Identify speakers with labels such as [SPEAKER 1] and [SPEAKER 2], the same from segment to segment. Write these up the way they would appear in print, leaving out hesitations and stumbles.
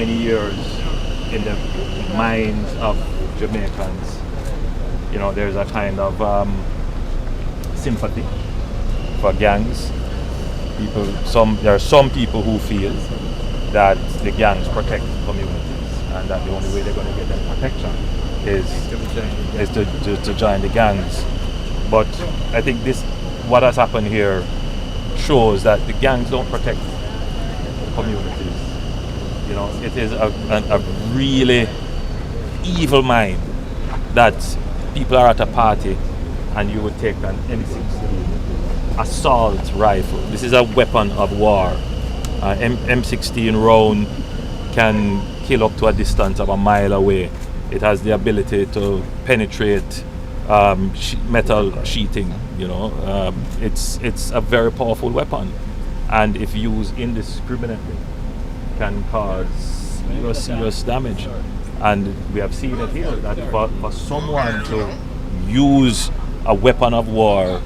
[SPEAKER 1] many years in the minds of Jamaicans, there's a kind of sympathy for gangs. There are some people who feel that the gangs protect communities, and that the only way they're going to get them protection is to join the gangs. But I think what has happened here shows that the gangs don't protect communities. It is a really evil mind that people are at a party and you would take an M16 assault rifle. This is a weapon of war. M16 round can kill up to a distance of a mile away. It has the ability to penetrate metal sheeting. It's a very powerful weapon, and if used indiscriminately, can cause serious damage. And we have seen it here that for someone to use a weapon of war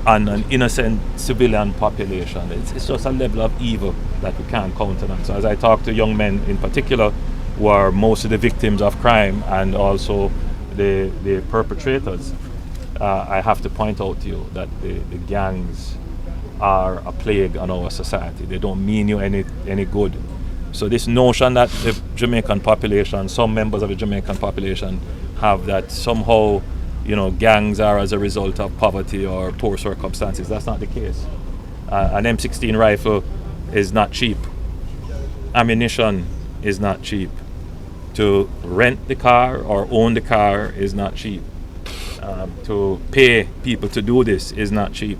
[SPEAKER 1] on an innocent civilian population, it's just a level of evil that we can't countenance. So as I talk to young men in particular, who are most of the victims of crime and also the perpetrators, I have to point out to you that the gangs are a plague on our society. They don't mean you any good. So this notion that the Jamaican population, some members of the Jamaican population have that somehow, gangs are as a result of poverty or poor circumstances, that's not the case. An M16 rifle is not cheap. Ammunition is not cheap. To rent the car or own the car is not cheap. To pay people to do this is not cheap.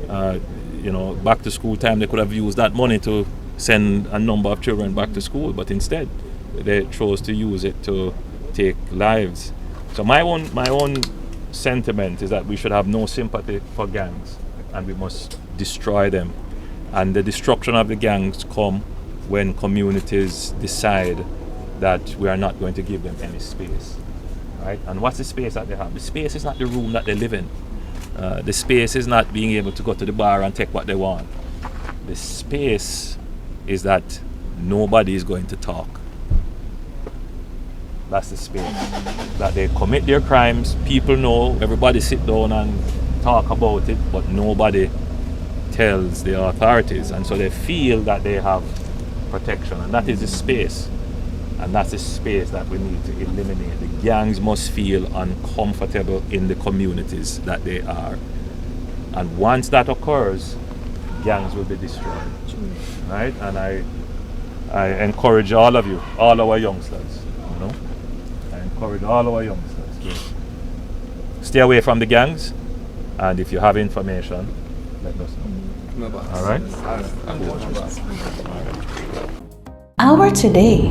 [SPEAKER 1] Back to school time, they could have used that money to send a number of children back to school, but instead they chose to use it to take lives. So my own sentiment is that we should have no sympathy for gangs, and we must destroy them. And the destruction of the gangs come when communities decide that we are not going to give them any space, right? And what's the space that they have? The space is not the room that they live in. The space is not being able to go to the bar and take what they want. The space is that nobody is going to talk. That's the space. That they commit their crimes, people know, everybody sit down and talk about it, but nobody tells the authorities. And so they feel that they have protection, and that is the space. And that's the space that we need to eliminate. The gangs must feel uncomfortable in the communities that they are. And once that occurs, gangs will be destroyed. Right? And I encourage all of you, all our youngsters, I encourage all our youngsters to stay away from the gangs, and if you have information, let us know. All right?
[SPEAKER 2] Our Today,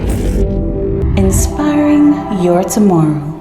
[SPEAKER 2] inspiring your tomorrow.